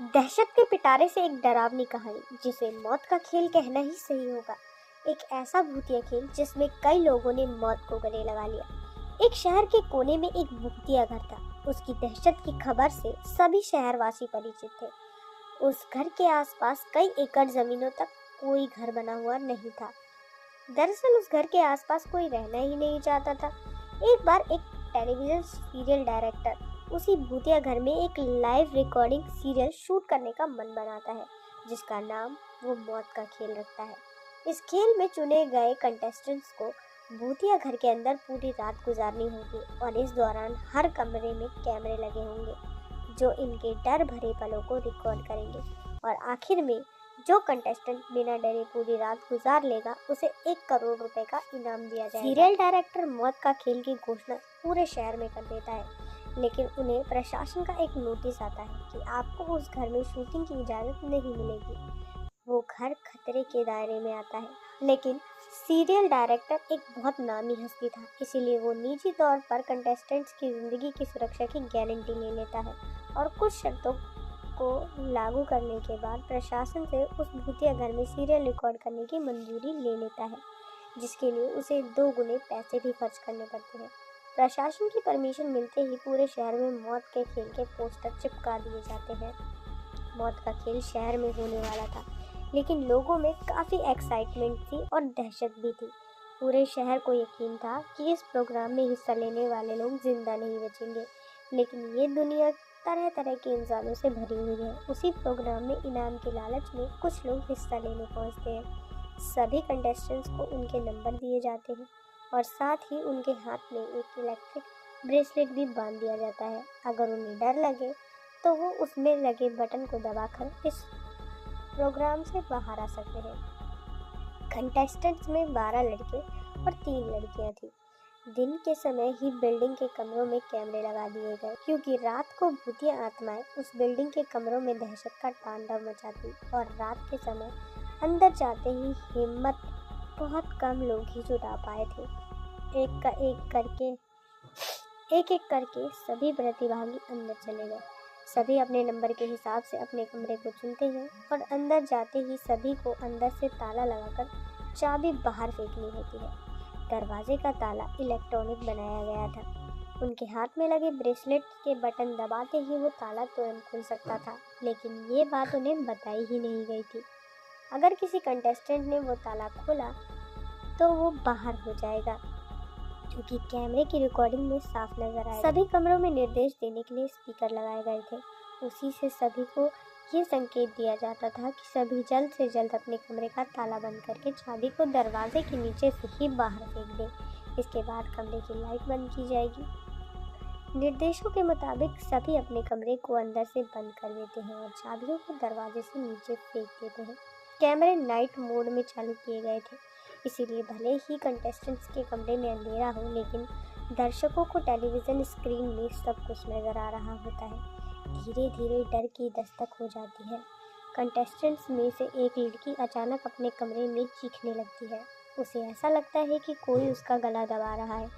दहशत के पिटारे से एक डरावनी कहानी जिसे मौत का खेल कहना ही सही होगा। एक ऐसा भूतिया खेल जिसमें कई लोगों ने मौत को गले लगा लिया। एक शहर के कोने में एक भूतिया घर था। उसकी दहशत की खबर से सभी शहरवासी परिचित थे। उस घर के आसपास कई एकड़ जमीनों तक कोई घर बना हुआ नहीं था। दरअसल उस घर के आसपास कोई रहना ही नहीं चाहता था। एक बार एक टेलीविजन सीरियल डायरेक्टर उसी भूतिया घर में एक लाइव रिकॉर्डिंग सीरियल शूट करने का मन बनाता है, जिसका नाम वो मौत का खेल रखता है। इस खेल में चुने गए कंटेस्टेंट्स को भूतिया घर के अंदर पूरी रात गुजारनी होगी और इस दौरान हर कमरे में कैमरे लगे होंगे जो इनके डर भरे पलों को रिकॉर्ड करेंगे। और आखिर में जो कंटेस्टेंट बिना डरे पूरी रात गुजार लेगा उसे 1 करोड़ रुपए का इनाम दिया जाएगा। सीरियल डायरेक्टर मौत का खेल की घोषणा पूरे शहर में कर देता है, लेकिन उन्हें प्रशासन का एक नोटिस आता है कि आपको उस घर में शूटिंग की इजाज़त नहीं मिलेगी। वो घर खतरे के दायरे में आता है, लेकिन सीरियल डायरेक्टर एक बहुत नामी हस्ती था, इसीलिए वो निजी तौर पर कंटेस्टेंट्स की ज़िंदगी की सुरक्षा की गारंटी ले लेता है और कुछ शर्तों को लागू करने के बाद प्रशासन से उस भूतिया घर में सीरियल रिकॉर्ड करने की मंजूरी ले लेता है, जिसके लिए उसे 2 गुने पैसे भी खर्च करने पड़ते हैं। प्रशासन की परमिशन मिलते ही पूरे शहर में मौत के खेल के पोस्टर चिपका दिए जाते हैं। मौत का खेल शहर में होने वाला था, लेकिन लोगों में काफ़ी एक्साइटमेंट थी और दहशत भी थी। पूरे शहर को यकीन था कि इस प्रोग्राम में हिस्सा लेने वाले लोग जिंदा नहीं बचेंगे, लेकिन ये दुनिया तरह तरह के इंसानों से भरी हुई है। उसी प्रोग्राम में इनाम के लालच में कुछ लोग हिस्सा लेने पहुंचते हैं। सभी कंटेस्टेंट्स को उनके नंबर दिए जाते हैं और साथ ही उनके हाथ में एक इलेक्ट्रिक ब्रेसलेट भी बांध दिया जाता है। अगर उन्हें डर लगे तो वो उसमें लगे बटन को दबाकर इस प्रोग्राम से बाहर आ सकते हैं। कंटेस्टेंट्स में 12 लड़के और 3 लड़कियां थीं। दिन के समय ही बिल्डिंग के कमरों में कैमरे लगा दिए गए, क्योंकि रात को भूतिया आत्माएं उस बिल्डिंग के कमरों में दहशत का तांडव मचाती और रात के समय अंदर जाते ही हिम्मत बहुत कम लोग ही जुटा पाए थे। एक एक करके सभी प्रतिभागी अंदर चले गए। सभी अपने नंबर के हिसाब से अपने कमरे को चुनते हैं और अंदर जाते ही सभी को अंदर से ताला लगाकर चाबी बाहर फेंकनी होती है। दरवाजे का ताला इलेक्ट्रॉनिक बनाया गया था। उनके हाथ में लगे ब्रेसलेट के बटन दबाते ही वो ताला तुरंत खुल सकता था, लेकिन ये बात उन्हें बताई ही नहीं गई थी। अगर किसी कंटेस्टेंट ने वो ताला खोला तो वो बाहर हो जाएगा, क्योंकि कैमरे की रिकॉर्डिंग में साफ नजर आएगा। सभी कमरों में निर्देश देने के लिए स्पीकर लगाए गए थे। उसी से सभी को ये संकेत दिया जाता था कि सभी जल्द से जल्द अपने कमरे का ताला बंद करके चाबी को दरवाजे के नीचे से ही बाहर फेंक दें। इसके बाद कमरे की लाइट बंद की जाएगी। निर्देशों के मुताबिक सभी अपने कमरे को अंदर से बंद कर देते हैं और चाबियों को दरवाजे से नीचे फेंक देते हैं। कैमरे नाइट मोड में चालू किए गए थे, इसीलिए भले ही कंटेस्टेंट्स के कमरे में अंधेरा हो, लेकिन दर्शकों को टेलीविज़न स्क्रीन में सब कुछ नज़र आ रहा होता है। धीरे धीरे डर की दस्तक हो जाती है। कंटेस्टेंट्स में से एक लड़की अचानक अपने कमरे में चीखने लगती है। उसे ऐसा लगता है कि कोई उसका गला दबा रहा है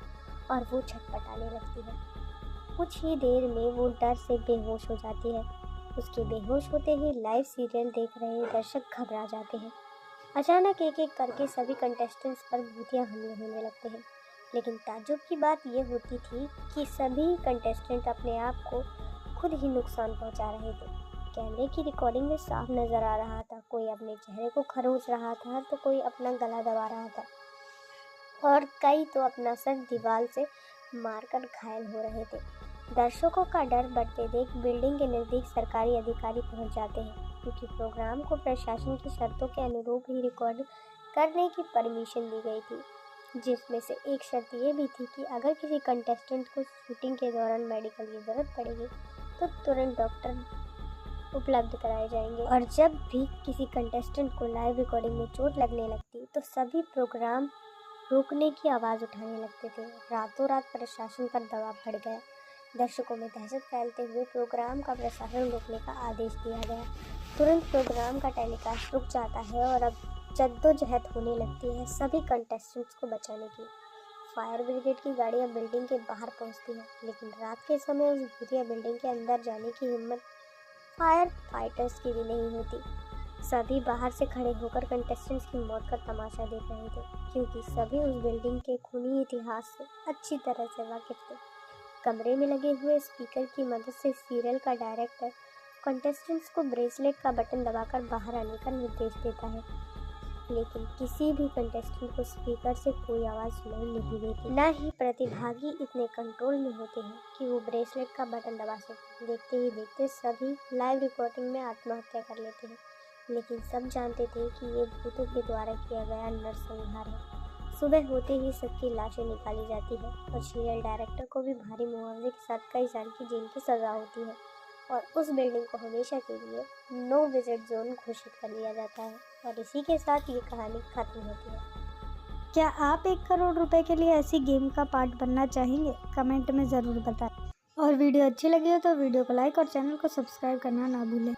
और वो छटपटाने लगती है। कुछ ही देर में वो डर से बेहोश हो जाती है। उसके बेहोश होते ही लाइव सीरियल देख रहे दर्शक घबरा जाते हैं। अचानक एक एक करके सभी कंटेस्टेंट्स पर भूतिया हमले होने लगते हैं, लेकिन ताज्जुब की बात यह होती थी कि सभी कंटेस्टेंट अपने आप को खुद ही नुकसान पहुंचा रहे थे। कैमरे की रिकॉर्डिंग में साफ नजर आ रहा था, कोई अपने चेहरे को खरोंच रहा था तो कोई अपना गला दबा रहा था और कई तो अपना सर दीवार से मारकर घायल हो रहे थे। दर्शकों का डर बढ़ते देख बिल्डिंग के नज़दीक सरकारी अधिकारी पहुंच जाते हैं, क्योंकि प्रोग्राम को प्रशासन की शर्तों के अनुरूप ही रिकॉर्ड करने की परमिशन दी गई थी, जिसमें से एक शर्त ये भी थी कि अगर किसी कंटेस्टेंट को शूटिंग के दौरान मेडिकल की ज़रूरत पड़ेगी तो तुरंत डॉक्टर उपलब्ध कराए जाएंगे। और जब भी किसी कंटेस्टेंट को लाइव रिकॉर्डिंग में चोट लगने लगती तो सभी प्रोग्राम रोकने की आवाज़ उठाने लगते थे। रातों रात प्रशासन पर दबाव बढ़ गया। दर्शकों में दहशत फैलते हुए प्रोग्राम का प्रसारण रोकने का आदेश दिया गया। तुरंत प्रोग्राम का टेलीकास्ट रुक जाता है और अब जद्दोजहद होने लगती है सभी कंटेस्टेंट्स को बचाने की। फायर ब्रिगेड की गाड़ियां बिल्डिंग के बाहर पहुंचती हैं, लेकिन रात के समय उस भूतिया बिल्डिंग के अंदर जाने की हिम्मत फायर फाइटर्स की भी नहीं होती। सभी बाहर से खड़े होकर कंटेस्टेंट्स की मौत का तमाशा देख रहे थे, क्योंकि सभी उस बिल्डिंग के खूनी इतिहास से अच्छी तरह से वाकिफ थे। कमरे में लगे हुए स्पीकर की मदद से सीरियल का डायरेक्टर कंटेस्टेंट्स को ब्रेसलेट का बटन दबाकर बाहर आने का निर्देश देता है, लेकिन किसी भी कंटेस्टेंट को स्पीकर से कोई आवाज़ सुनाई नहीं देती। न ही प्रतिभागी इतने कंट्रोल में होते हैं कि वो ब्रेसलेट का बटन दबा सकें। देखते ही देखते सभी लाइव रिकॉर्डिंग में आत्महत्या कर लेते हैं, लेकिन सब जानते थे कि ये भूतों के द्वारा किया गया नरसंहार है। सुबह होते ही सबकी लाशें निकाली जाती है और सीरियल डायरेक्टर को भी भारी मुआवजे के साथ कई साल की जेल की सज़ा होती है और उस बिल्डिंग को हमेशा के लिए नो विजिट जोन घोषित कर लिया जाता है। और इसी के साथ ये कहानी खत्म होती है। क्या आप 1 करोड़ रुपए के लिए ऐसी गेम का पार्ट बनना चाहेंगे? कमेंट में ज़रूर बताएं। और वीडियो अच्छी लगी हो तो वीडियो को लाइक और चैनल को सब्सक्राइब करना ना भूलें।